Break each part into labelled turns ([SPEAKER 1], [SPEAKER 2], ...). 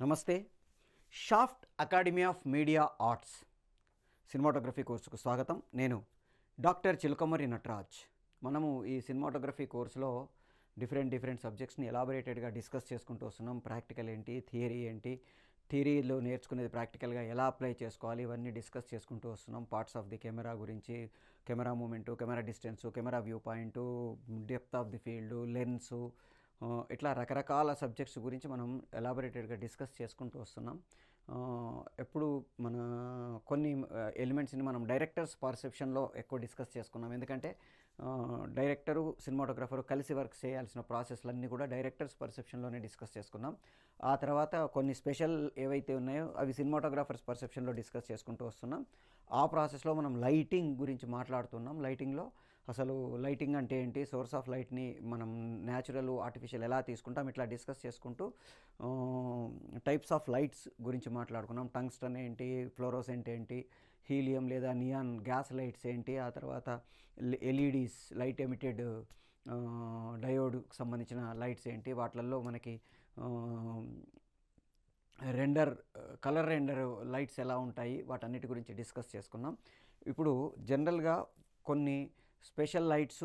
[SPEAKER 1] నమస్తే. Shaft academy of media arts cinematography కోర్సుకు స్వాగతం. నేను డాక్టర్ చిలకమర్రి నటరాజ్. మనము ఈ సినిమాటోగ్రఫీ కోర్సులో డిఫరెంట్ సబ్జెక్ట్స్ని ఎలాబొరేటెడ్గా డిస్కస్ చేసుకుంటూ వస్తున్నాం. ప్రాక్టికల్ ఏంటి, థియరీ ఏంటి, థియరీలో నేర్చుకునేది ప్రాక్టికల్గా ఎలా అప్లై చేసుకోవాలి, ఇవన్నీ డిస్కస్ చేసుకుంటూ వస్తున్నాం. పార్ట్స్ ఆఫ్ ది కెమెరా గురించి, camera movement, camera distance, camera view point, depth of the field, lens, ఇట్లా రకరకాల సబ్జెక్ట్స్ గురించి మనం ఎలాబొరేటెడ్గా డిస్కస్ చేసుకుంటూ వస్తున్నాం. ఎప్పుడు మన కొన్ని ఎలిమెంట్స్ని మనం డైరెక్టర్స్ పర్సెప్షన్లో ఎక్కువ డిస్కస్ చేసుకున్నాం. ఎందుకంటే డైరెక్టరు, సినిమాటోగ్రఫరు కలిసి వర్క్ చేయాల్సిన ప్రాసెస్లన్నీ కూడా డైరెక్టర్స్ పర్సెప్షన్లోనే డిస్కస్ చేసుకున్నాం. ఆ తర్వాత కొన్ని స్పెషల్ ఏవైతే ఉన్నాయో అవి సినిమాటోగ్రాఫర్స్ పర్సెప్షన్లో డిస్కస్ చేసుకుంటూ వస్తున్నాం. ఆ ప్రాసెస్లో మనం లైటింగ్ గురించి మాట్లాడుతున్నాం. లైటింగ్లో అసలు లైటింగ్ అంటే ఏంటి, సోర్స్ ఆఫ్ లైట్ని మనం న్యాచురల్, ఆర్టిఫిషియల్ ఎలా తీసుకుంటాం, ఇట్లా డిస్కస్ చేసుకుంటూ టైప్స్ ఆఫ్ లైట్స్ గురించి మాట్లాడుకున్నాం. టంగ్స్టన్ ఏంటి, ఫ్లోరోసెంట్ ఏంటి, హీలియం లేదా నియాన్ గ్యాస్ లైట్స్ ఏంటి, ఆ తర్వాత ఎల్ఈడీస్, లైట్ ఎమిటెడ్ డయోడ్కి సంబంధించిన లైట్స్ ఏంటి, వాటిల్లో మనకి కలర్ రెండర్ లైట్స్ ఎలా ఉంటాయి, వాటన్నిటి గురించి డిస్కస్ చేసుకున్నాం. ఇప్పుడు జనరల్గా కొన్ని స్పెషల్ లైట్స్,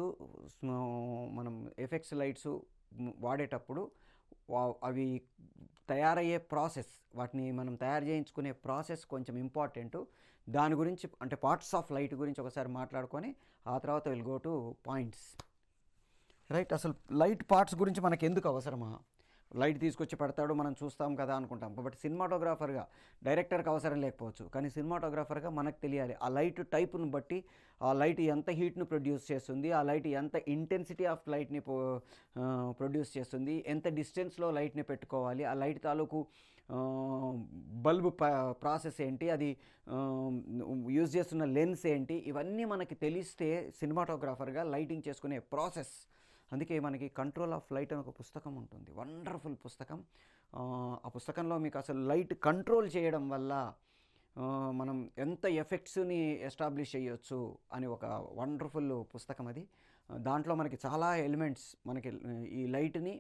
[SPEAKER 1] మనం ఎఫెక్ట్స్ లైట్స్ వాడేటప్పుడు అవి తయారయ్యే ప్రాసెస్, వాటిని మనం తయారు చేయించుకునే ప్రాసెస్ కొంచెం ఇంపార్టెంట్. దాని గురించి అంటే పార్ట్స్ ఆఫ్ లైట్ గురించి ఒకసారి మాట్లాడుకొని ఆ తర్వాత will go to points. Right, అసలు లైట్ పార్ట్స్ గురించి మనకు ఎందుకు అవసరమా? లైట్ తీసుకొచ్చి పెడతాడు, మనం చూస్తాం కదా అనుకుంటాం. బట్ సినిమాటోగ్రాఫర్గా, డైరెక్టర్కి అవసరం లేకపోవచ్చు, కానీ సినిమాటోగ్రాఫర్గా మనకు తెలియాలి ఆ లైట్ టైపును బట్టి ఆ లైట్ ఎంత హీట్ను ప్రొడ్యూస్ చేస్తుంది, ఆ లైట్ ఎంత ఇంటెన్సిటీ ఆఫ్ లైట్ని ప్రొడ్యూస్ చేస్తుంది, ఎంత డిస్టెన్స్లో లైట్ని పెట్టుకోవాలి, ఆ లైట్ తాలూకు బల్బ్ ప్రాసెస్ ఏంటి, అది యూజ్ చేస్తున్న లెన్స్ ఏంటి, ఇవన్నీ మనకి తెలిస్తే సినిమాటోగ్రాఫర్గా లైటింగ్ చేసుకునే ప్రాసెస్. అందుకే మనకి కంట్రోల్ ఆఫ్ లైట్ అని ఒక పుస్తకం ఉంటుంది, వండర్ఫుల్ పుస్తకం. ఆ పుస్తకంలో మీకు అసలు లైట్ కంట్రోల్ చేయడం వల్ల మనం ఎంత ఎఫెక్ట్స్ని ఎస్టాబ్లిష్ చేయొచ్చు అని ఒక వండర్ఫుల్ పుస్తకం అది. దాంట్లో మనకి చాలా ఎలిమెంట్స్, మనకి ఈ లైట్ని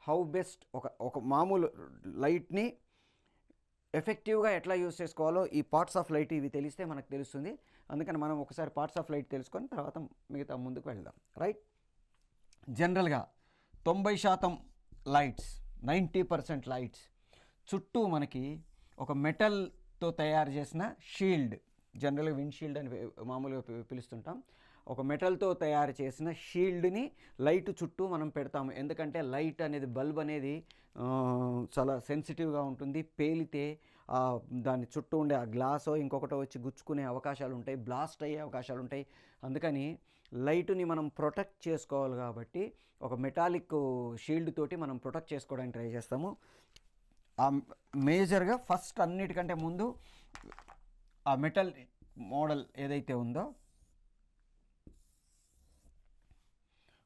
[SPEAKER 1] హౌ బెస్ట్, ఒక మామూలు లైట్ని ఎఫెక్టివ్గా ఎట్లా యూజ్ చేసుకోవాలో ఈ పార్ట్స్ ఆఫ్ లైట్ ఇవి తెలిస్తే మనకు తెలుస్తుంది. అందుకని మనం ఒకసారి పార్ట్స్ ఆఫ్ లైట్ తెలుసుకొని తర్వాత మిగతా ముందుకు వెళ్దాం. రైట్, జనరల్గా 90% లైట్స్, 90% లైట్స్ చుట్టూ మనకి ఒక మెటల్తో తయారు చేసిన షీల్డ్, జనరల్గా విండ్షీల్డ్ అని మామూలుగా పిలుస్తుంటాం. ఒక మెటల్తో తయారు చేసిన షీల్డ్ని లైట్ చుట్టూ మనం పెడతాము. ఎందుకంటే లైట్ అనేది, బల్బ్ అనేది చాలా సెన్సిటివ్గా ఉంటుంది. పేలితే దాని చుట్టూ ఉండే ఆ గ్లాసో ఇంకొకటో వచ్చి గుచ్చుకునే అవకాశాలు ఉంటాయి, బ్లాస్ట్ అయ్యే అవకాశాలు ఉంటాయి. అందుకని లైట్ని మనం ప్రొటెక్ట్ చేసుకోవాలి కాబట్టి ఒక మెటాలిక్ షీల్డ్ తోటి మనం ప్రొటెక్ట్ చేసుకోవడానికి ట్రై చేస్తాము. మేజర్గా ఫస్ట్ అన్నిటికంటే ముందు ఆ మెటల్ మోడల్ ఏదైతే ఉందో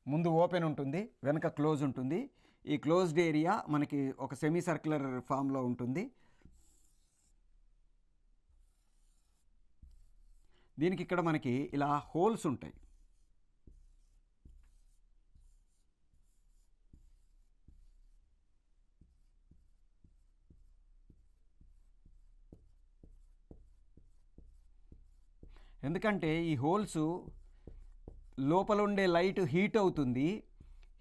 [SPEAKER 1] ముందు ఓపెన్ ఉంటుంది, వెనక క్లోజ్ ఉంటుంది. ఈ క్లోజ్డ్ ఏరియా మనకి ఒక సెమీ సర్క్యులర్ ఫామ్లో ఉంటుంది. దీనికి ఇక్కడ మనకి ఇలా హోల్స్ ఉంటాయి. ఎందుకంటే ఈ హోల్స్ లోపల ఉండే లైట్ హీట్ అవుతుంది.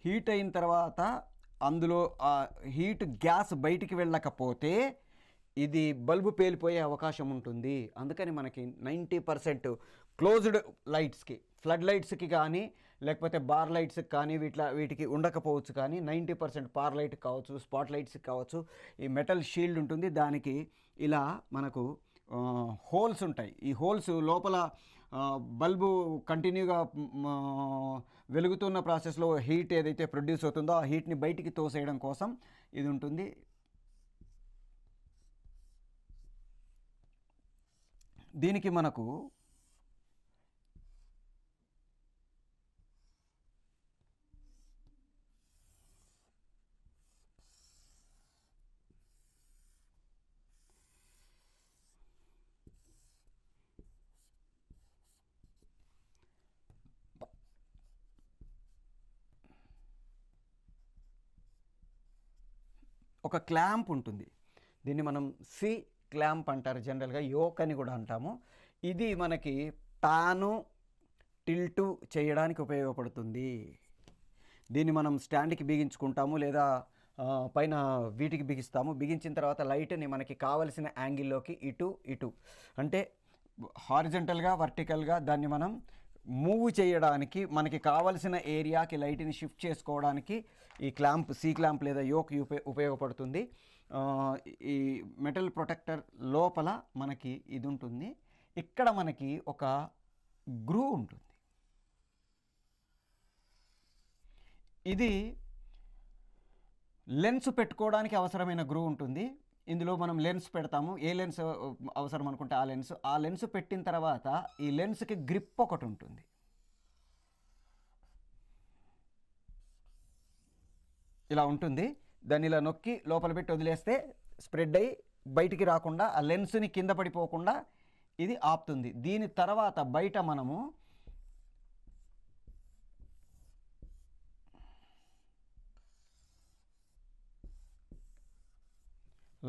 [SPEAKER 1] హీట్ అయిన తర్వాత అందులో ఆ హీట్ గ్యాస్ బయటికి వెళ్ళకపోతే ఇది బల్బు పేలిపోయే అవకాశం ఉంటుంది. అందుకని మనకి 90% క్లోజ్డ్ లైట్స్కి, ఫ్లడ్ లైట్స్కి కానీ లేకపోతే బార్ లైట్స్కి కానీ వీటికి ఉండకపోవచ్చు, కానీ 90% పార్ లైట్కి కావచ్చు, స్పాట్ లైట్స్కి కావచ్చు, ఈ మెటల్ షీల్డ్ ఉంటుంది. దానికి ఇలా మనకు హోల్స్ ఉంటాయి. ఈ హోల్స్ లోపల బల్బు కంటిన్యూగా వెలుగుతున్న ప్రాసెస్లో హీట్ ఏదైతే ప్రొడ్యూస్ అవుతుందో ఆ హీట్ని బయటికి తోసేయడం కోసం ఇది ఉంటుంది. దీనికి మనకు ఒక క్లాంప్ ఉంటుంది. దీన్ని మనం సి క్లాంప్ అంటారు, జనరల్గా యోక్ అని కూడా అంటాము. ఇది మనకి ప్యాను టిల్టు చేయడానికి ఉపయోగపడుతుంది. దీన్ని మనం స్టాండ్కి బిగించుకుంటాము లేదా పైన వీటికి బిగిస్తాము. బిగించిన తర్వాత లైట్ని మనకి కావలసిన యాంగిల్లోకి ఇటు అంటే హారిజంటల్గా వర్టికల్గా దాన్ని మనం మూవ్ చేయడానికి, మనకి కావలసిన ఏరియాకి లైట్ని షిఫ్ట్ చేసుకోవడానికి ఈ క్లాంప్, సి క్లాంప్ లేదా యోక్ ఉపయోగపడుతుంది. ఈ మెటల్ ప్రొటెక్టర్ లోపల మనకి ఇది ఉంటుంది. ఇక్కడ మనకి ఒక గ్రూ ఉంటుంది. ఇది లెన్స్ పెట్టుకోవడానికి అవసరమైన గ్రూ ఉంటుంది. ఇందులో మనం లెన్స్ పెడతాము. ఏ లెన్స్ అవసరం అనుకుంటే ఆ లెన్స్ పెట్టిన తర్వాత ఈ లెన్స్కి గ్రిప్ ఒకటి ఉంటుంది. ఇలా ఉంటుంది. దాన్ని ఇలా నొక్కి లోపల పెట్టి వదిలేస్తే స్ప్రెడ్ అయ్యి బయటికి రాకుండా, ఆ లెన్స్ని కింద పడిపోకుండా ఇది ఆపుతుంది. దీని తర్వాత బయట మనము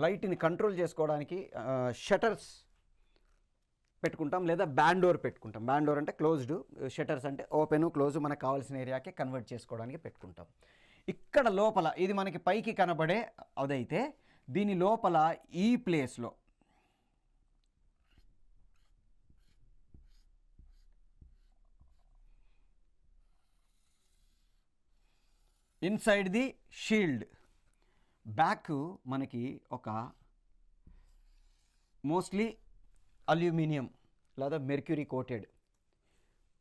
[SPEAKER 1] లైట్ని కంట్రోల్ చేసుకోవడానికి షటర్స్ పెట్టుకుంటాం లేదా బ్యాండ్ డోర్ పెట్టుకుంటాం. బ్యాండ్ డోర్ అంటే క్లోజ్డ్, షటర్స్ అంటే ఓపెన్ క్లోజ్, మనకు కావాల్సిన ఏరియాకి కన్వర్ట్ చేసుకోవడానికి పెట్టుకుంటాం. ఇక్కడ లోపల ఇది మనకి పైకి కనబడే అదైతే దీని లోపల ఈ ప్లేస్లో ఇన్సైడ్ ది షీల్డ్ బ్యాక్ మనకి ఒక మోస్ట్లీ అల్యూమినియం లేదా మెర్క్యూరీ కోటెడ్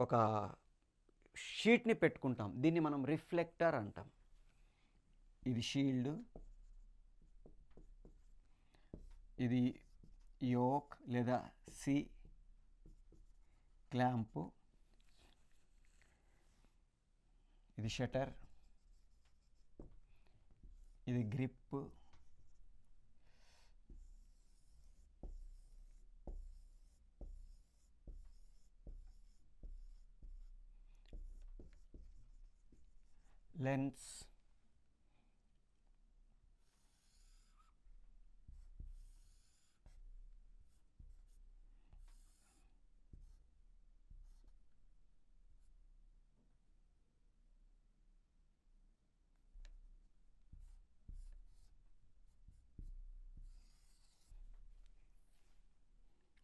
[SPEAKER 1] ఒక షీట్ని పెట్టుకుంటాం. దీన్ని మనం రిఫ్లెక్టర్ అంటాం. ఇది షీల్డ్, ఇది యోక్ లేదా సి క్లాంపు, ఇది షటర్, ఇది గ్రిప్, లెన్స్,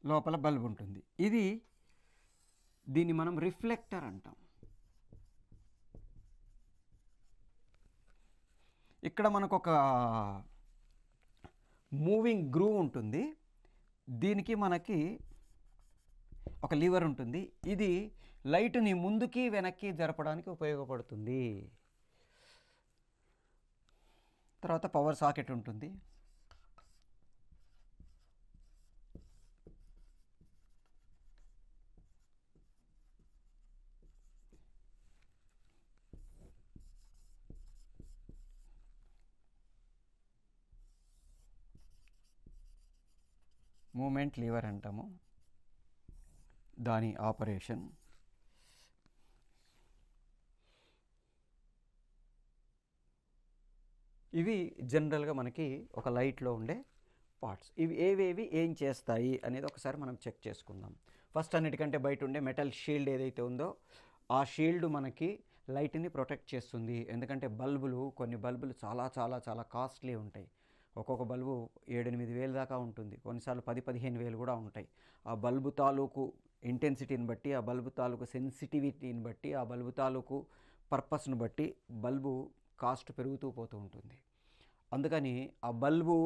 [SPEAKER 1] లోపల బల్బ్ ఉంటుంది. దీన్ని మనం రిఫ్లెక్టర్ అంటాం. ఇక్కడ మనకు ఒక మూవింగ్ గ్రూ ఉంటుంది. దీనికి మనకి ఒక లివర్ ఉంటుంది. ఇది లైట్ని ముందుకి వెనక్కి జరపడానికి ఉపయోగపడుతుంది. తర్వాత పవర్ సాకెట్ ఉంటుంది. మూమెంట్ లీవర్ అంటాము, దాని ఆపరేషన్. ఇవి జనరల్గా మనకి ఒక లైట్లో ఉండే పార్ట్స్. ఇవి ఏవేవి ఏం చేస్తాయి అనేది ఒకసారి మనం చెక్ చేసుకుందాం. ఫస్ట్ అన్నిటికంటే బయట ఉండే మెటల్ షీల్డ్ ఏదైతే ఉందో ఆ షీల్డ్ మనకి లైట్ని ప్రొటెక్ట్ చేస్తుంది. ఎందుకంటే కొన్ని బల్బులు చాలా చాలా చాలా కాస్ట్లీ ఉంటాయి. ఒక్కొక్క బల్బు 7-8 వేలు దాకా ఉంటుంది. కొన్నిసార్లు 10-15 వేలు కూడా ఉంటాయి. ఆ బల్బు తాలూకు ఇంటెన్సిటీని బట్టి, ఆ బల్బు తాలూకు సెన్సిటివిటీని బట్టి, ఆ బల్బు తాలూకు పర్పస్ను బట్టి బల్బు కాస్ట్ పెరుగుతూ పోతూ ఉంటుంది. అందుకని ఆ బల్బు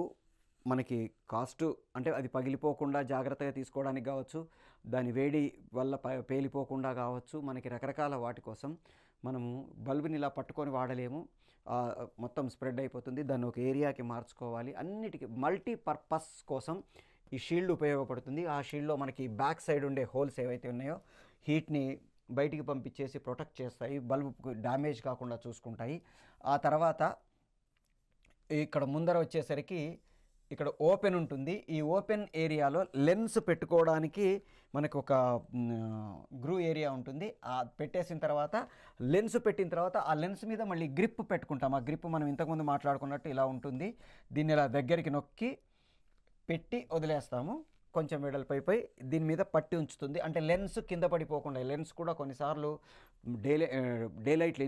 [SPEAKER 1] మనకి కాస్ట్ అంటే అది పగిలిపోకుండా జాగ్రత్తగా తీసుకోవడానికి కావచ్చు, దాని వేడి వల్ల పేలిపోకుండా కావచ్చు, మనకి రకరకాల వాటి కోసం మనము బల్బుని ఇలా పట్టుకొని వాడలేము. మొత్తం స్ప్రెడ్ అయిపోతుంది. దాన్ని ఒక ఏరియాకి మార్చుకోవాలి. అన్నిటికీ మల్టీపర్పస్ కోసం ఈ షీల్డ్ ఉపయోగపడుతుంది. ఆ షీల్డ్లో మనకి బ్యాక్ సైడ్ ఉండే హోల్స్ ఏవైతే ఉన్నాయో హీట్ని బయటికి పంపించేసి ప్రొటెక్ట్ చేస్తాయి, బల్బుకు డ్యామేజ్ కాకుండా చూసుకుంటాయి. ఆ తర్వాత ఇక్కడ ముందర వచ్చేసరికి ఇక్కడ ఓపెన్ ఉంటుంది. ఈ ఓపెన్ ఏరియాలో లెన్స్ పెట్టుకోవడానికి మనకు ఒక గ్రూ ఏరియా ఉంటుంది. పెట్టేసిన తర్వాత లెన్స్ పెట్టిన తర్వాత ఆ లెన్స్ మీద మళ్ళీ గ్రిప్ పెట్టుకుంటాం. ఆ గ్రిప్ మనం ఇంతకుముందు మాట్లాడుకున్నట్టు ఇలా ఉంటుంది. దీన్ని ఇలా దగ్గరికి నొక్కి పెట్టి వదిలేస్తాము. కొంచెం వెడల్పైపోయి దీని మీద పట్టి ఉంచుతుంది. అంటే లెన్స్ కింద పడిపోకుండా. లెన్స్ కూడా కొన్నిసార్లు డే లైట్లు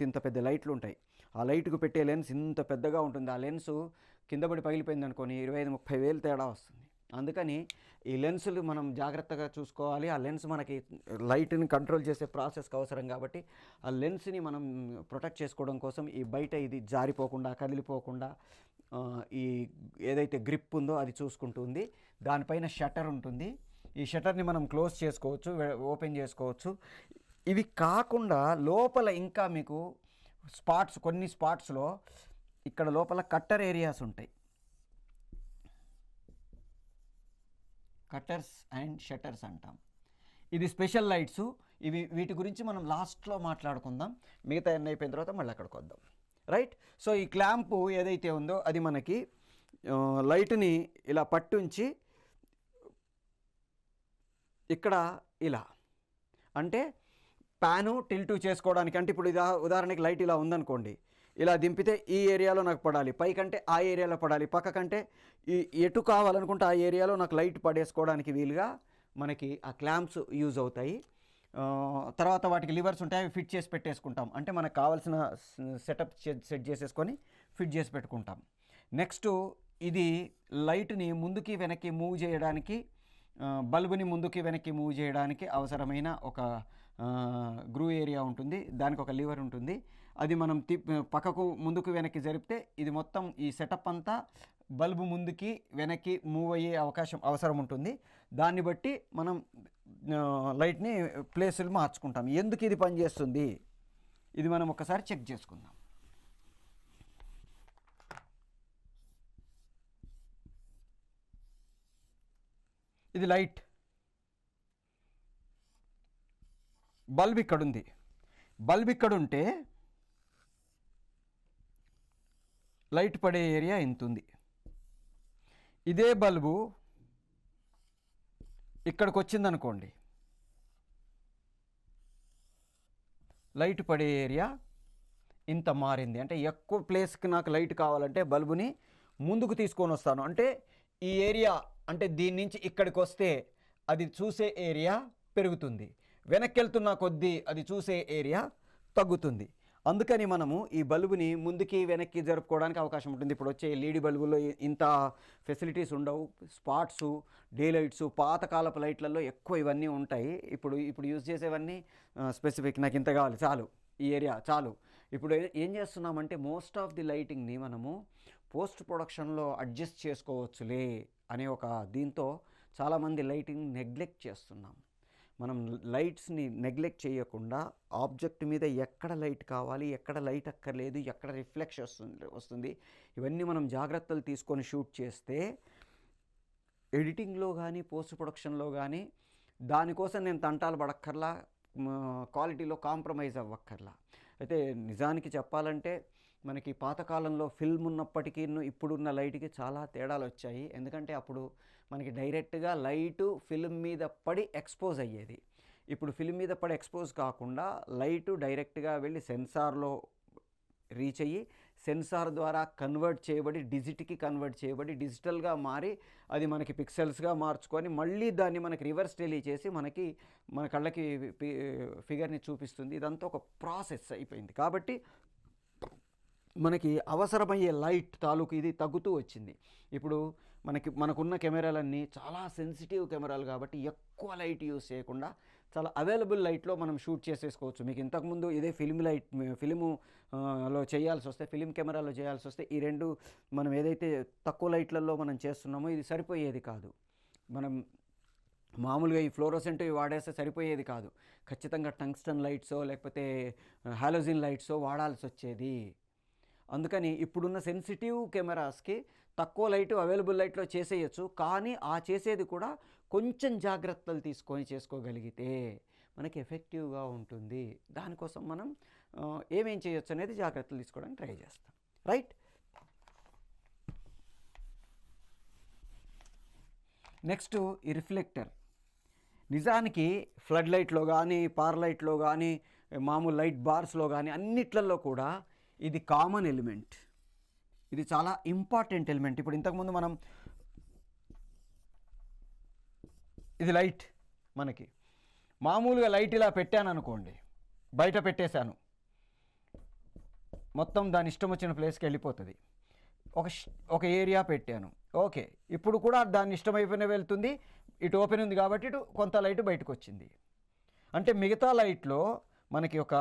[SPEAKER 1] ఇంత పెద్ద లైట్లు ఉంటాయి. ఆ లైట్కు పెట్టే లెన్స్ ఇంత పెద్దగా ఉంటుంది. ఆ లెన్సు కింద పడి పగిలిపోయింది అనుకోని 25-30 వేలు తేడా వస్తుంది. అందుకని ఈ లెన్సులు మనం జాగ్రత్తగా చూసుకోవాలి. ఆ లెన్స్ మనకి లైట్ని కంట్రోల్ చేసే ప్రాసెస్కి అవసరం కాబట్టి ఆ లెన్స్ని మనం ప్రొటెక్ట్ చేసుకోవడం కోసం ఈ బయట ఇది జారిపోకుండా కదిలిపోకుండా ఈ ఏదైతే గ్రిప్ ఉందో అది చూసుకుంటుంది. దానిపైన షట్టర్ ఉంటుంది. ఈ షట్టర్ని మనం క్లోజ్ చేసుకోవచ్చు, ఓపెన్ చేసుకోవచ్చు. ఇవి కాకుండా లోపల ఇంకా మీకు కొన్ని స్పాట్స్లో ఇక్కడ లోపల కట్టర్ ఏరియాస్ ఉంటాయి. కట్టర్స్ అండ్ షట్టర్స్ అంటాం. ఇది స్పెషల్ లైట్స్. వీటి గురించి మనం లాస్ట్లో మాట్లాడుకుందాం. మిగతా ఎన్ని అయిపోయిన తర్వాత మళ్ళీ అక్కడికి వద్దాం. రైట్. సో ఈ క్లాంపు ఏదైతే ఉందో అది మనకి లైట్ని ఇలా పట్టుంచి ఇక్కడ ఇలా అంటే ప్యాను టిల్టు చేసుకోవడానికి. అంటే ఇప్పుడు ఉదాహరణకి లైట్ ఇలా ఉందనుకోండి, ఇలా దింపితే ఈ ఏరియాలో నాకు పడాలి, పైకంటే ఆ ఏరియాలో పడాలి, పక్కకంటే ఎటు కావాలనుకుంటే ఆ ఏరియాలో నాకు లైట్ పడేసుకోవడానికి వీలుగా మనకి ఆ క్లాంప్స్ యూజ్ అవుతాయి. తర్వాత వాటికి లివర్స్ ఉంటాయి, అవి ఫిట్ చేసి పెట్టేసుకుంటాం. అంటే మనకు కావాల్సిన సెటప్ సెట్ చేసేసుకొని ఫిట్ చేసి పెట్టుకుంటాం. నెక్స్ట్ ఇది లైట్ని ముందుకి వెనక్కి మూవ్ చేయడానికి, బల్బుని ముందుకి వెనక్కి మూవ్ చేయడానికి అవసరమైన ఒక గ్రూ ఏరియా ఉంటుంది. దానికి ఒక లివర్ ఉంటుంది. అది మనం పక్కకు ముందుకు వెనక్కి జరిపితే ఇది మొత్తం ఈ సెటప్ అంతా బల్బు ముందుకి వెనక్కి మూవ్ అయ్యే అవసరం ఉంటుంది. దాన్ని బట్టి మనం లైట్ని ప్లేసులు మార్చుకుంటాం. ఎందుకు ఇది పనిచేస్తుంది ఇది మనం ఒకసారి చెక్ చేసుకుందాం. ఇది లైట్, బల్బ్ ఇక్కడ ఉంది. బల్బ్ ఇక్కడ ఉంటే లైట్ పడే ఏరియా ఇంత ఉంది. ఇదే బల్బు ఇక్కడికి వచ్చిందనుకోండి, లైట్ పడే ఏరియా ఇంత మారింది. అంటే ఎక్కువ ప్లేస్కి నాకు లైట్ కావాలంటే బల్బుని ముందుకు తీసుకొని వస్తాను. అంటే ఈ ఏరియా అంటే దీని నుంచి ఇక్కడికి వస్తే అది చూసే ఏరియా పెరుగుతుంది, వెనక్కి వెళ్తున్న కొద్దీ అది చూసే ఏరియా తగ్గుతుంది. అందుకని మనము ఈ బల్బుని ముందుకి వెనక్కి జరుపుకోవడానికి అవకాశం ఉంటుంది. ఇప్పుడు వచ్చే ఎల్ఈడి బల్బుల్లో ఇంత ఫెసిలిటీస్ ఉండవు. స్పాట్స్, డే లైట్స్, పాతకాలపు లైట్లలో ఎక్కువ ఇవన్నీ ఉంటాయి. ఇప్పుడు యూజ్ చేసేవన్నీ స్పెసిఫిక్, నాకు ఇంత కావాలి చాలు, ఈ ఏరియా చాలు. ఇప్పుడు ఏం చేస్తున్నామంటే మోస్ట్ ఆఫ్ ది లైటింగ్ని మనము పోస్ట్ ప్రొడక్షన్లో అడ్జస్ట్ చేసుకోవచ్చులే అనే ఒక దీంతో చాలామంది లైటింగ్ నెగ్లెక్ట్ చేస్తున్నాం. మనం లైట్స్ని నెగ్లెక్ట్ చేయకుండా ఆబ్జెక్ట్ మీద ఎక్కడ లైట్ కావాలి, ఎక్కడ లైట్ అక్కర్లేదు, ఎక్కడ రిఫ్లెక్షన్ వస్తుంది ఇవన్నీ మనం జాగ్రత్తలు తీసుకొని షూట్ చేస్తే ఎడిటింగ్లో కానీ పోస్ట్ ప్రొడక్షన్లో కానీ దానికోసం నేను తంటాలు పడక్కర్లా, క్వాలిటీలో కాంప్రమైజ్ అవ్వక్కర్లా. అయితే నిజానికి చెప్పాలంటే మనకి పాతకాలంలో ఫిల్మ్ ఉన్నప్పటికీ ఇప్పుడున్న లైట్కి చాలా తేడాలు వచ్చాయి. ఎందుకంటే అప్పుడు మనకి డైరెక్ట్గా లైటు ఫిల్మ్ మీద పడి ఎక్స్పోజ్ అయ్యేది. ఇప్పుడు ఫిల్మ్ మీద పడి ఎక్స్పోజ్ కాకుండా లైటు డైరెక్ట్గా వెళ్ళి సెన్సార్లో రీచ్ అయ్యి సెన్సార్ ద్వారా కన్వర్ట్ చేయబడి డిజిటల్గా మారి అది మనకి పిక్సెల్స్గా మార్చుకొని మళ్ళీ దాన్ని మనకి రివర్స్ టెలీ చేసి మన కళ్ళకి ఫిగర్ని చూపిస్తుంది. ఇదంతా ఒక ప్రాసెస్ అయిపోయింది. కాబట్టి మనకి అవసరమయ్యే లైట్ తాలూకు ఇది తగ్గుతూ వచ్చింది. ఇప్పుడు మనకున్న కెమెరాలన్నీ చాలా సెన్సిటివ్ కెమెరాలు కాబట్టి ఎక్కువ లైట్ యూస్ చేయకుండా చాలా అవైలబుల్ లైట్లో మనం షూట్ చేసేసుకోవచ్చు. మీకు ఇంతకుముందు ఇదే ఫిలిములో చేయాల్సి వస్తే, ఫిలిం కెమెరాలో చేయాల్సి వస్తే ఈ రెండు మనం ఏదైతే తక్కువ లైట్లలో మనం చేస్తున్నామో ఇది సరిపోయేది కాదు. మనం మామూలుగా ఈ ఫ్లోరోసెంట్ వాడేస్తే సరిపోయేది కాదు. ఖచ్చితంగా టంగ్స్టన్ లైట్సో లేకపోతే హాలోజిన్ లైట్సో వాడాల్సి వచ్చేది. అందుకని ఇప్పుడున్న సెన్సిటివ్ కెమెరాస్కి తక్కువ లైటు అవైలబుల్ లైట్లో చేసేయచ్చు. కానీ ఆ చేసేది కూడా కొంచెం జాగ్రత్తలు తీసుకొని చేసుకోగలిగితే మనకి ఎఫెక్టివ్గా ఉంటుంది. దానికోసం మనం ఏమేం చేయొచ్చు అనేది జాగ్రత్తలు తీసుకోవడానికి ట్రై చేస్తాం. రైట్. నెక్స్ట్ ఈ రిఫ్లెక్టర్. నిజానికి ఫ్లడ్ లైట్లో కానీ, పార్ లైట్లో కానీ, మామూలు లైట్ బార్స్లో కానీ అన్నిట్లలో కూడా ఇది కామన్ ఎలిమెంట్. ఇది చాలా ఇంపార్టెంట్ ఎలిమెంట్. ఇప్పుడు ఇంతకుముందు మనం ఇది లైట్ మనకి మామూలుగా లైట్ ఇలా పెట్టాను అనుకోండి, బయట పెట్టేశాను, మొత్తం దాని ఇష్టం వచ్చిన ప్లేస్కి వెళ్ళిపోతుంది. ఒక ఏరియా పెట్టాను, ఓకే, ఇప్పుడు కూడా దాని ఇష్టమైపోయిన వెళ్తుంది, ఇటు ఓపెన్ ఉంది కాబట్టి ఇటు కొంత లైట్ బయటకు వచ్చింది. అంటే మిగతా లైట్లో మనకి ఒక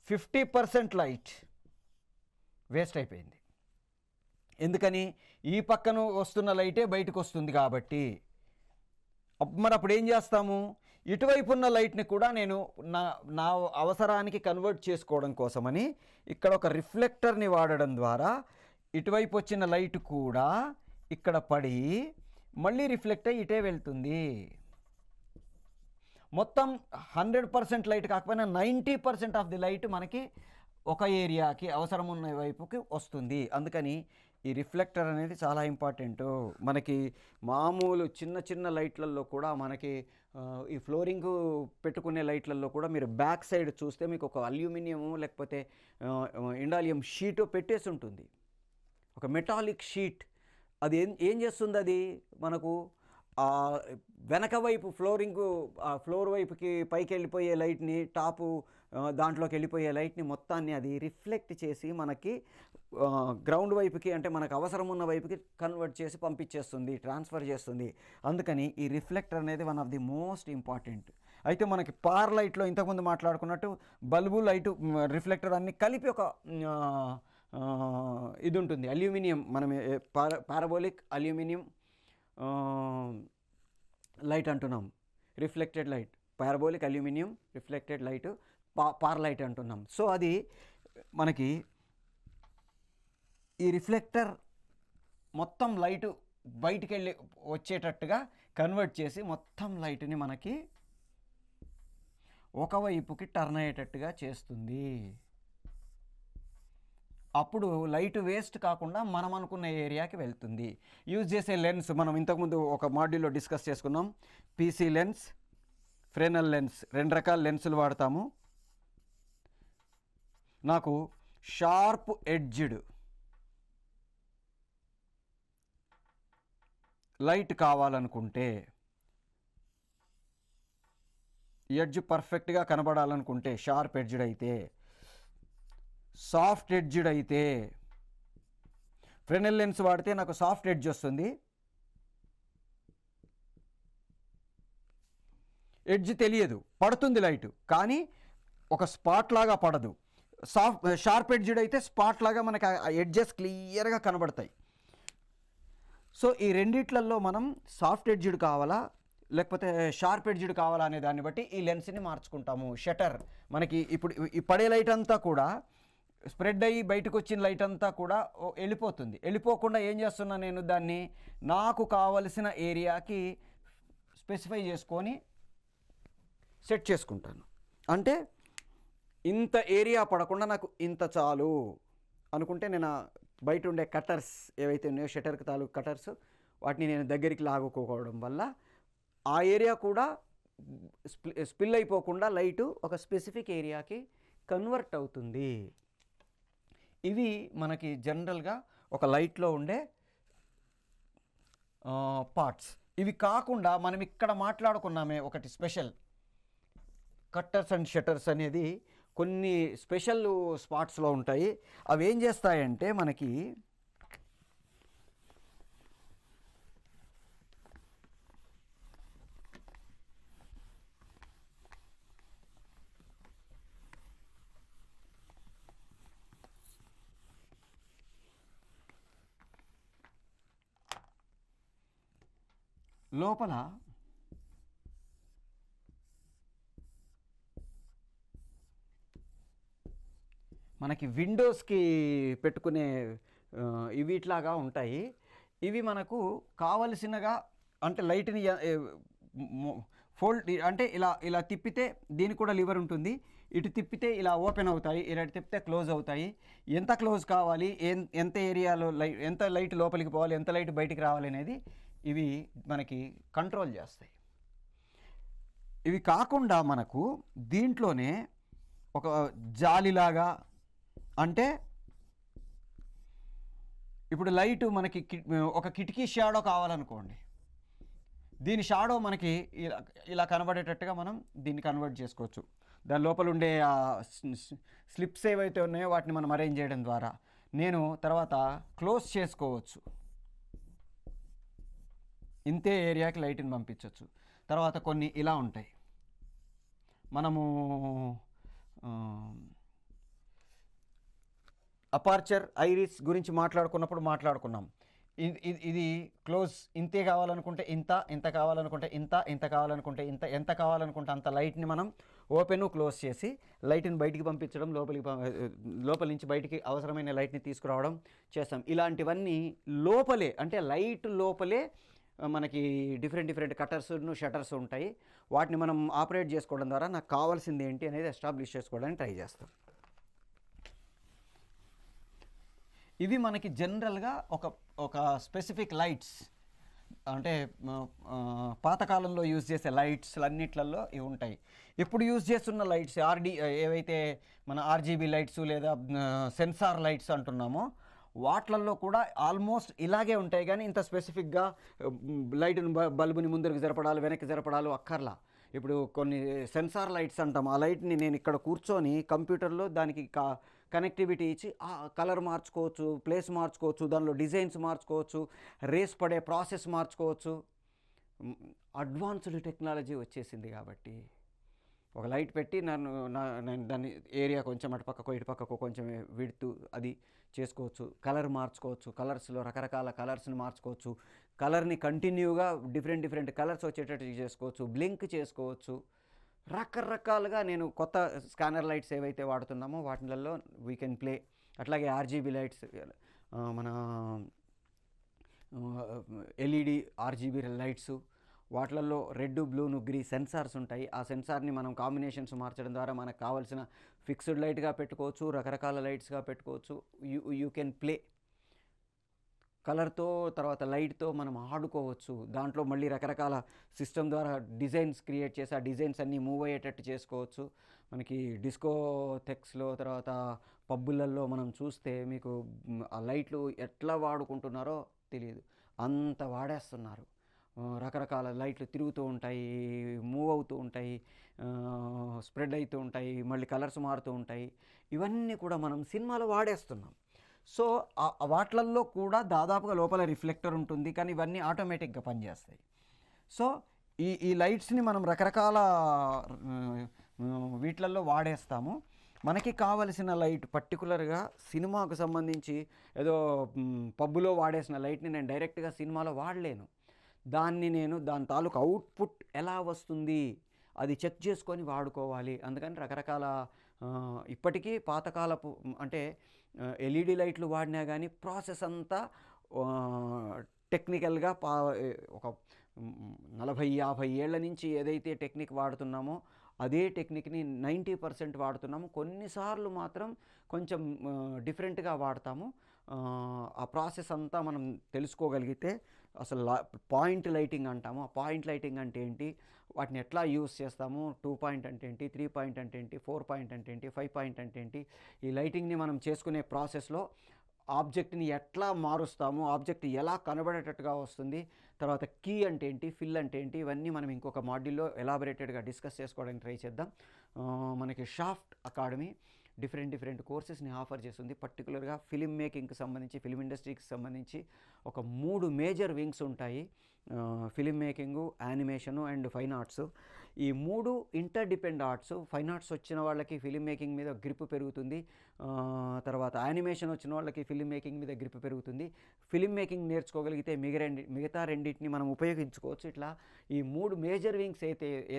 [SPEAKER 1] 50% లైట్ వేస్ట్ అయిపోయింది. ఎందుకని? ఈ పక్కన వస్తున్న లైటే బయటకు వస్తుంది కాబట్టి. మరి అప్పుడు ఏం చేస్తాము? ఇటువైపు ఉన్న లైట్ని కూడా నేను నా అవసరానికి కన్వర్ట్ చేసుకోవడం కోసమని ఇక్కడ ఒక రిఫ్లెక్టర్ని వాడడం ద్వారా ఇటువైపు వచ్చిన లైట్ కూడా ఇక్కడ పడి మళ్ళీ రిఫ్లెక్ట్ అయ్యి ఇటే వెళ్తుంది. మొత్తం 100% లైట్ కాకపోయినా 90% ఆఫ్ ది లైట్ మనకి ఒక ఏరియాకి అవసరం ఉన్న వైపుకి వస్తుంది. అందుకని ఈ రిఫ్లెక్టర్ అనేది చాలా ఇంపార్టెంట్. మనకి మామూలు చిన్న చిన్న లైట్లలో కూడా మనకి ఈ ఫ్లోరింగ్ పెట్టుకునే లైట్లలో కూడా మీరు బ్యాక్ సైడ్ చూస్తే మీకు ఒక అల్యూమినియం లేకపోతే ఇండాలియం షీటు పెట్టేసి ఉంటుంది, ఒక మెటాలిక్ షీట్. అది ఏం చేస్తుంది? అది మనకు వెనక వైపు ఫ్లోర్ వైపుకి పైకి వెళ్ళిపోయే లైట్ని, టాపు దాంట్లోకి వెళ్ళిపోయే లైట్ని మొత్తాన్ని అది రిఫ్లెక్ట్ చేసి మనకి గ్రౌండ్ వైపుకి, అంటే మనకు అవసరం ఉన్న వైపుకి కన్వర్ట్ చేసి పంపించేస్తుంది, ట్రాన్స్ఫర్ చేస్తుంది. అందుకని ఈ రిఫ్లెక్టర్ అనేది one of the most important. అయితే మనకి పార్ లైట్లో ఇంతకుముందు మాట్లాడుకున్నట్టు బల్బు, లైటు, రిఫ్లెక్టర్ అన్నీ కలిపి ఒక ఇది ఉంటుంది, అల్యూమినియం. మనం పారాబోలిక్ అల్యూమినియం లైట్ అంటున్నాం, reflected light. Parabolic aluminium reflected light పార్ లైట్ అంటున్నాం. సో అది మనకి ఈ రిఫ్లెక్టర్ మొత్తం లైటు బయటికి వెళ్ళి వచ్చేటట్టుగా కన్వర్ట్ చేసి మొత్తం లైట్ని మనకి ఒకవైపుకి టర్న్ అయ్యేటట్టుగా చేస్తుంది. అప్పుడు లైట్ వేస్ట్ కాకుండా మనం అనుకున్న ఏరియాకి వెళ్తుంది. యూజ్ చేసే లెన్స్ మనం ఇంతకుముందు ఒక మాడ్యూల్లో డిస్కస్ చేసుకున్నాం. పీసీ లెన్స్, ఫ్రెనెల్ లెన్స్, 2 రకాల లెన్సులు వాడతాము. నాకు షార్ప్ ఎడ్జ్డ్ లైట్ కావాలనుకుంటే, ఎడ్జ్ పర్ఫెక్ట్గా కనబడాలనుకుంటే షార్ప్ ఎడ్జ్డ్ అయితే, సాఫ్ట్ ఎడ్జ్డ్ అయితే ఫ్రెనెల్ లెన్స్ వాడితే నాకు సాఫ్ట్ ఎడ్జ్ వస్తుంది. ఎడ్జ్ తెలియదు, పడుతుంది లైటు, కానీ ఒక స్పాట్ లాగా పడదు. షార్ప్ ఎడ్జ్డ్ అయితే స్పాట్ లాగా మనకి ఆ ఎడ్జెస్ క్లియర్గా కనబడతాయి. సో ఈ రెండిట్లలో మనం సాఫ్ట్ ఎడ్జ్డ్ కావాలా లేకపోతే షార్ప్ ఎడ్జ్డ్ కావాలా అనే దాన్ని బట్టి ఈ లెన్స్ని మార్చుకుంటాము. షటర్ మనకి ఇప్పుడు ఈ పడే లైట్ అంతా కూడా స్ప్రెడ్ అయ్యి బయటకు వచ్చిన లైట్ అంతా కూడా వెళ్ళిపోతుంది. వెళ్ళిపోకుండా ఏం చేస్తున్నా, నేను దాన్ని నాకు కావలసిన ఏరియాకి స్పెసిఫై చేసుకొని సెట్ చేసుకుంటాను. అంటే ఇంత ఏరియా పడకుండా నాకు ఇంత చాలు అనుకుంటే నేను బయట ఉండే కట్టర్స్ ఏవైతే ఉన్నాయో, షటర్కి తాలూకు కట్టర్స్, వాటిని నేను దగ్గరికి లాగుకోవడం వల్ల ఆ ఏరియా కూడా స్పిల్ అయిపోకుండా లైటు ఒక స్పెసిఫిక్ ఏరియాకి కన్వర్ట్ అవుతుంది. ఇవి మనకి జనరల్గా ఒక లైట్లో ఉండే పార్ట్స్. ఇవి కాకుండా మనం ఇక్కడ మాట్లాడుకున్నామే ఒకటి స్పెషల్, కట్టర్స్ అండ్ షట్టర్స్ అనేది కొన్ని స్పెషల్ స్పాట్స్లో ఉంటాయి. అవి ఏం చేస్తాయంటే మనకి లోపల మనకి విండోస్కి పెట్టుకునే ఇవిట్లాగా ఉంటాయి. ఇవి మనకు కావలసినగా, అంటే లైట్ని ఫోల్డ్ అంటే ఇలా తిప్పితే దీనికి కూడా లివర్ ఉంటుంది, ఇటు తిప్పితే ఇలా ఓపెన్ అవుతాయి, ఇలా తిప్పితే క్లోజ్ అవుతాయి. ఎంత క్లోజ్ కావాలి, ఎంత ఏరియాలో ఎంత లైట్ లోపలికి పోవాలి, ఎంత లైట్ బయటికి రావాలి అనేది ఇవి మనకి కంట్రోల్ చేస్తాయి. ఇవి కాకుండా మనకు దీంట్లోనే ఒక జాలిలాగా, అంటే ఇప్పుడు లైటు మనకి ఒక కిటికీ షాడో కావాలనుకోండి, దీని షాడో మనకి ఇలా ఇలా కనబడేటట్టుగా మనం దీన్ని కన్వర్ట్ చేసుకోవచ్చు. దాని లోపల ఉండే స్లిప్స్ ఏవైతే ఉన్నాయో వాటిని మనం అరేంజ్ చేయడం ద్వారా నేను తర్వాత క్లోజ్ చేసుకోవచ్చు. ఇంతే ఏరియాకి లైట్ని పంపించవచ్చు. తర్వాత కొన్ని ఇలా ఉంటాయి. మనము అపార్చర్ ఐరిస్ గురించి మాట్లాడుకున్నాం. ఇది క్లోజ్ ఇంతే కావాలనుకుంటే ఇంత కావాలనుకుంటే ఇంత కావాలనుకుంటే ఎంత కావాలనుకుంటే అంత లైట్ని మనం ఓపెన్ క్లోజ్ చేసి లైట్ని బయటికి పంపించడం, లోపల నుంచి బయటికి అవసరమైన లైట్ని తీసుకురావడం చేస్తాం. ఇలాంటివన్నీ లోపలే, అంటే లైట్ లోపలే మనకి డిఫరెంట్ కటర్స్ను షటర్స్ ఉంటాయి. వాటిని మనం ఆపరేట్ చేసుకోవడం ద్వారా నాకు కావాల్సింది ఏంటి అనేది ఎస్టాబ్లిష్ చేసుకోవడానికి ట్రై చేస్తాం. ఇవి మనకి జనరల్గా ఒక స్పెసిఫిక్ లైట్స్, అంటే పాతకాలంలో యూజ్ చేసే లైట్స్ అన్నిట్లలో ఇవి ఉంటాయి. ఇప్పుడు యూజ్ చేస్తున్న లైట్స్ ఏవైతే మన ఆర్జీబీ లైట్స్ లేదా సెన్సార్ లైట్స్ అంటున్నామో వాట్లల్లో కూడా ఆల్మోస్ట్ ఇలాగే ఉంటాయి. కానీ ఇంత స్పెసిఫిక్గా లైట్ను బల్బుని ముందరికి జరపడాలు వెనక్కి జరపడాలు అక్కర్లా. ఇప్పుడు కొన్ని సెన్సార్ లైట్స్ అంటాం. ఆ లైట్ని నేను ఇక్కడ కూర్చొని కంప్యూటర్లో దానికి కనెక్టివిటీ ఇచ్చి ఆ కలర్ మార్చుకోవచ్చు, ప్లేస్ మార్చుకోవచ్చు, దానిలో డిజైన్స్ మార్చుకోవచ్చు, రేస్ పడే ప్రాసెస్ మార్చుకోవచ్చు. అడ్వాన్స్డ్ టెక్నాలజీ వచ్చేసింది కాబట్టి ఒక లైట్ పెట్టి నేను దాన్ని ఏరియా కొంచెం అటుపక్కకో ఇటుపక్కకో కొంచెం విడుతూ అది చేసుకోవచ్చు. కలర్ మార్చుకోవచ్చు, కలర్స్లో రకరకాల కలర్స్ని మార్చుకోవచ్చు. కలర్ని కంటిన్యూగా డిఫరెంట్ కలర్స్ వచ్చేటట్టు చేసుకోవచ్చు, బ్లింక్ చేసుకోవచ్చు. రకరకాలుగా నేను కొత్త స్కానర్ లైట్స్ ఏవైతే వాడుతున్నామో వాటిలలో వీ కెన్ ప్లే. అట్లాగే ఆర్జీబీ లైట్స్, మన ఎల్ఈడి ఆర్జీబీ లైట్స్, వాటిలలో రెడ్ బ్లూను గ్రీ సెన్సార్స్ ఉంటాయి. ఆ సెన్సార్ని మనం కాంబినేషన్స్ మార్చడం ద్వారా మనకు కావాల్సిన ఫిక్స్డ్ లైట్గా పెట్టుకోవచ్చు, రకరకాల లైట్స్గా పెట్టుకోవచ్చు. యూ కెన్ ప్లే కలర్తో, తర్వాత లైట్తో మనం ఆడుకోవచ్చు. దాంట్లో మళ్ళీ రకరకాల సిస్టమ్ ద్వారా డిజైన్స్ క్రియేట్ చేసి ఆ డిజైన్స్ అన్నీ మూవ్ అయ్యేటట్టు చేసుకోవచ్చు. మనకి డిస్కోథెక్స్లో తర్వాత పబ్బులలో మనం చూస్తే మీకు ఆ లైట్లు ఎట్లా వాడుకుంటున్నారో తెలియదు, అంత వాడేస్తున్నారు. రకరకాల లైట్లు తిరుగుతూ ఉంటాయి, మూవ్ అవుతూ ఉంటాయి, స్ప్రెడ్ అవుతూ ఉంటాయి, మళ్ళీ కలర్స్ మారుతూ ఉంటాయి. ఇవన్నీ కూడా మనం సినిమాలో వాడేస్తున్నాం. సో వాటిలల్లో కూడా దాదాపుగా లోపల రిఫ్లెక్టర్ ఉంటుంది, కానీ ఇవన్నీ ఆటోమేటిక్గా పనిచేస్తాయి. సో ఈ లైట్స్ని మనం రకరకాల వీటిలలో వాడేస్తాము. మనకి కావలసిన లైట్ పర్టికులర్గా సినిమాకు సంబంధించి ఏదో పబ్బులో వాడేసిన లైట్ని నేను డైరెక్ట్గా సినిమాలో వాడలేను. దాని తాలూకు అవుట్పుట్ ఎలా వస్తుంది అది చెక్ చేసుకొని వాడుకోవాలి. అందుకని రకరకాల ఇప్పటికీ పాతకాలపు అంటే ఎల్ఈడి లైట్లు వాడినా కానీ ప్రాసెస్ అంతా టెక్నికల్గా ఒక 40-50 ఏళ్ల నుంచి ఏదైతే టెక్నిక్ వాడుతున్నామో అదే టెక్నిక్ని 90% వాడుతున్నాము. కొన్నిసార్లు మాత్రం కొంచెం డిఫరెంట్గా వాడతాము. ఆ ప్రాసెస్ అంతా మనం తెలుసుకోగలిగితే అసలు పాయింట్ లైటింగ్ అంటాము. ఆ పాయింట్ లైటింగ్ అంటే ఏంటి, వాటిని ఎట్లా యూస్ చేస్తాము, 2 పాయింట్ అంటే ఏంటి, 3 పాయింట్ అంటే ఏంటి, 4 పాయింట్ అంటే ఏంటి, 5 పాయింట్ అంటే ఏంటి, ఈ లైటింగ్ని మనం చేసుకునే ప్రాసెస్లో ఆబ్జెక్ట్ని ఎట్లా మారుస్తాము, ఆబ్జెక్ట్ ఎలా కనబడేటట్టుగా వస్తుంది, తర్వాత కీ అంటే ఏంటి, ఫిల్ అంటే ఏంటి, ఇవన్నీ మనం ఇంకొక మాడ్యూల్లో ఎలాబరేటెడ్గా డిస్కస్ చేసుకోవడానికి ట్రై చేద్దాం. మనకి షాఫ్ట్ అకాడమీ డిఫరెంట్ కోర్సెస్ని ఆఫర్ చేస్తుంది. పర్టికులర్గా ఫిలిం మేకింగ్కి సంబంధించి, ఫిలిం ఇండస్ట్రీకి సంబంధించి ఒక 3 మేజర్ వింగ్స్ ఉంటాయి. Film making, animation and fine arts. ఈ 3 ఇంటర్డిపెండ్ ఆర్ట్స్. ఫైన్ ఆర్ట్స్ వచ్చిన వాళ్ళకి ఫిలిం మేకింగ్ మీద గ్రిప్ పెరుగుతుంది, తర్వాత యానిమేషన్ వచ్చిన వాళ్ళకి ఫిలిం మేకింగ్ మీద గ్రిప్ పెరుగుతుంది. ఫిలిం మేకింగ్ నేర్చుకోగలిగితే మిగతా రెండింటిని మనం ఉపయోగించుకోవచ్చు. ఇట్లా ఈ 3 మేజర్ వింగ్స్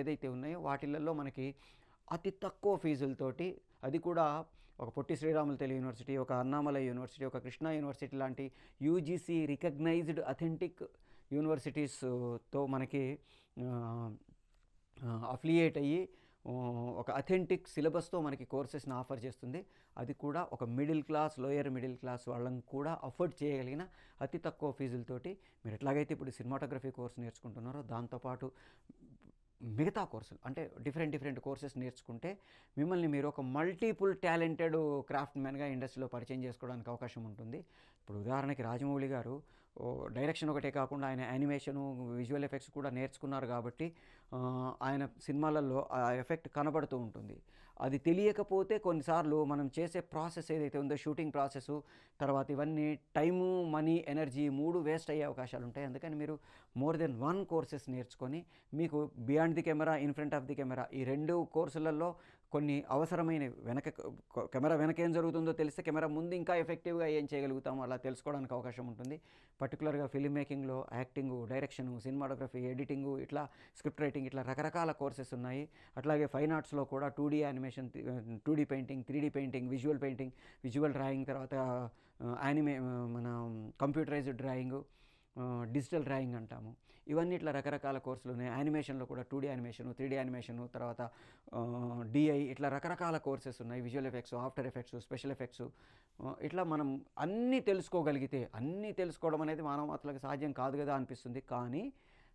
[SPEAKER 1] ఏదైతే ఉన్నాయో వాటిలలో మనకి అతి తక్కువ ఫీజులతోటి, అది కూడా ఒక పొట్టి శ్రీరాములు తెలుగు యూనివర్సిటీ, ఒక అన్నామలై యూనివర్సిటీ, ఒక కృష్ణా యూనివర్సిటీ లాంటి యూజీసీ రికగ్నైజ్డ్ అథెంటిక్ యూనివర్సిటీస్తో మనకి అఫిలియేట్ అయ్యి ఒక అథెంటిక్ సిలబస్తో మనకి కోర్సెస్ని ఆఫర్ చేస్తుంది. అది కూడా ఒక middle class, lower middle class వాళ్ళని కూడా అఫోర్డ్ చేయగలిగిన అతి తక్కువ ఫీజులతోటి. మీరు ఎట్లాగైతే ఇప్పుడు సినిమాటోగ్రఫీ కోర్స్ నేర్చుకుంటున్నారో దాంతోపాటు మిగతా కోర్సులు అంటే డిఫరెంట్ కోర్సెస్ నేర్చుకుంటే మిమ్మల్ని మీరు ఒక మల్టిపుల్ టాలెంటెడ్ క్రాఫ్ట్ మ్యాన్గా ఇండస్ట్రీలో పరిచయం చేసుకోవడానికి అవకాశం ఉంటుంది. ఇప్పుడు ఉదాహరణకి రాజమౌళి గారు డైరెక్షన్ ఒకటే కాకుండా ఆయన యానిమేషను, విజువల్ ఎఫెక్ట్స్ కూడా నేర్చుకున్నారు కాబట్టి ఆయన సినిమాలలో ఆ ఎఫెక్ట్ కనబడుతూ ఉంటుంది. అది తెలియకపోతే కొన్నిసార్లు మనం చేసే ప్రాసెస్ ఏదైతే ఉందో షూటింగ్ ప్రాసెసు, తర్వాత ఇవన్నీ టైము, మనీ, ఎనర్జీ 3 వేస్ట్ అయ్యే అవకాశాలుంటాయి. అందుకని మీరు మోర్ దెన్ 1 కోర్సెస్ నేర్చుకొని మీకు beyond the camera, in front of the camera ఈ 2 కోర్సులలో కొన్ని అవసరమైనవి కెమెరా వెనక ఏం జరుగుతుందో తెలిస్తే కెమెరా ముందు ఇంకా ఎఫెక్టివ్‌గా ఏం చేయగలుగుతామో అలా తెలుసుకోవడానికి అవకాశం ఉంటుంది. పర్టిక్యులర్‌గా ఫిల్మ్ మేకింగ్‌లో యాక్టింగు, డైరెక్షను, సినిమాటోగ్రఫీ, ఎడిటింగు ఇట్లా స్క్రిప్ట్ రైటింగ్ ఇట్లా రకరకాల కోర్సెస్ ఉన్నాయి. అట్లాగే ఫైన్ ఆర్ట్స్‌లో కూడా 2డీ యానిమేషన్, 2డీ పెయింటింగ్, 3డీ painting, visual painting, visual drawing, తర్వాత మన కంప్యూటరైజ్డ్ డ్రాయింగు, డిజిటల్ డ్రాయింగ్ అంటాము. ఇవన్నీ ఇట్లా రకరకాల కోర్సులు ఉన్నాయి. యానిమేషన్‌లో కూడా 2డీ యానిమేషను, 3డీ యానిమేషను, తర్వాత డీఐ ఇట్లా రకరకాల కోర్సెస్ ఉన్నాయి. Visual effects, after effects, special effects ఇట్లా మనం అన్నీ తెలుసుకోగలిగితే, అన్నీ తెలుసుకోవడం అనేది మానవ మాత్రలకు సాధ్యం కాదు కదా అనిపిస్తుంది. కానీ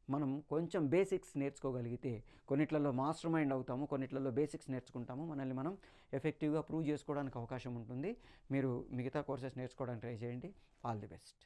[SPEAKER 1] మనం కొంచెం బేసిక్స్ నేర్చుకోగలిగితే కొన్నిట్లలో మాస్టర్ మైండ్ అవుతాము, కొన్నిట్లలో బేసిక్స్ నేర్చుకుంటాము. మనల్ని మనం ఎఫెక్టివ్‌గా ప్రూవ్ చేసుకోవడానికి అవకాశం ఉంటుంది. మీరు మిగతా కోర్సెస్ నేర్చుకోవడానికి ట్రై చేయండి. All the best.